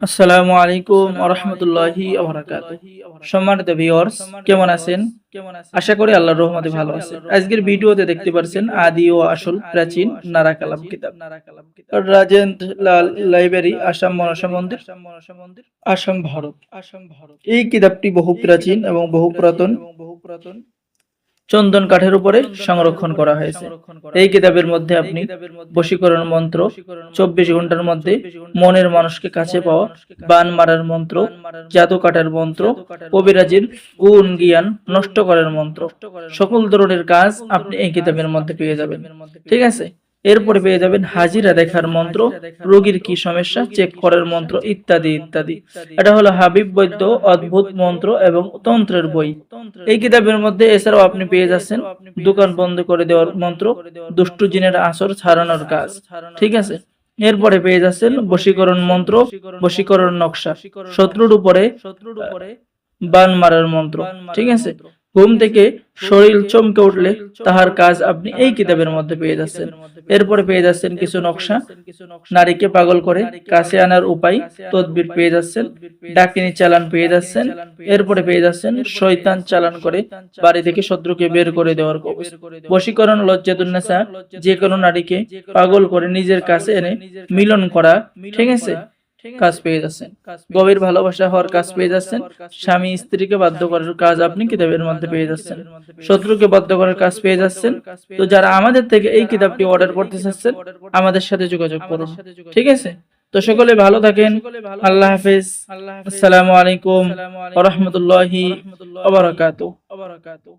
আসসালামু আলাইকুম ওয়া রাহমাতুল্লাহি ওয়া বারাকাতুহু। সম্মানিত ভিউয়ার্স, কেমন আছেন? আশা করি আল্লাহর রহমতে ভালো আছেন। আজকের ভিডিওতে দেখতে পারছেন আদি ও আসল প্রাচীন নারা কালাম কিতাব। রাজেন্দ্র লাল লাইব্রেরি, আসাম মনসা মন্দির, আসাম, ভারত। এই কিতাবটি বহু প্রাচীন এবং বহু পুরাতন চন্দন কাঠের উপরে সংরক্ষণ করা হয়েছে। এই কিতাবের মধ্যে আপনি বশীকরণ মন্ত্র, 24 ঘন্টার মধ্যে মনের মানুষকে কাছে পাওয়া, বান মারার মন্ত্র, জাদু কাটার মন্ত্র, কবিরাজির গুণ জ্ঞান নষ্ট করার মন্ত্র, সকল ধরনের কাজ আপনি এই কিতাবের মধ্যে পেয়ে যাবেন। ঠিক আছে, এরপরে পেয়ে যাবেন হাজিরা দেখার মন্ত্র, রোগীর কি সমস্যা চেক করার মন্ত্র, ইত্যাদি ইত্যাদি। এটা হলো হাবিব বৈদ্য অদ্ভুত মন্ত্র এবং তন্ত্রের বই। এই কিতাবের মধ্যে এছাড়াও আপনি পেয়ে যাচ্ছেন দোকান বন্ধ করে দেওয়ার মন্ত্র, দুষ্টু জিনের আসর ছাড়ানোর কাজ। ঠিক আছে, এরপরে পেয়ে যাচ্ছেন বশীকরণ মন্ত্র, বশীকরণ নকশা, শত্রুর উপরে বান মারার মন্ত্র। ঠিক আছে, ঘুম থেকে শরীর চমকে উঠলে তাহার কাজ আপনি এই কিতাবের মধ্যে পেয়ে যাচ্ছেন। এরপরে পেয়ে যাচ্ছেন কিছু নকশা, নারীকে পাগল করে কাছে আনার উপায়, তদবির পেয়ে যাচ্ছেন, ডাকিনী চালান পেয়ে যাচ্ছেন। এরপরে পেয়ে যাচ্ছেন শয়তান চালান করে বাড়ি থেকে শত্রুকে বের করে দেওয়ার কবজ, বশীকরণ লজ্জাতুন্নেসা, যে কোনো নারীকে পাগল করে নিজের কাছে এনে মিলন করা। ঠিক আছে, কাজ পেয়ে যাচ্ছেন, গভীর ভালোবাসা হওয়ার কাজ পেয়ে যাচ্ছেন, স্বামী স্ত্রীকে বাধ্য করার কাজ আপনি কিতাবের মধ্যে পেয়ে যাচ্ছেন, শত্রুকে বাধ্য করার কাজ পেয়ে যাচ্ছেন। তো যারা আমাদের থেকে এই কিতাবটি অর্ডার করতে চাচ্ছেন আমাদের সাথে যোগাযোগ করুন। ঠিক আছে, তো সকলে ভালো থাকেন। আল্লাহ হাফেজ। আসসালামু আলাইকুম ওয়া রাহমাতুল্লাহি ওয়া বারাকাতুহু।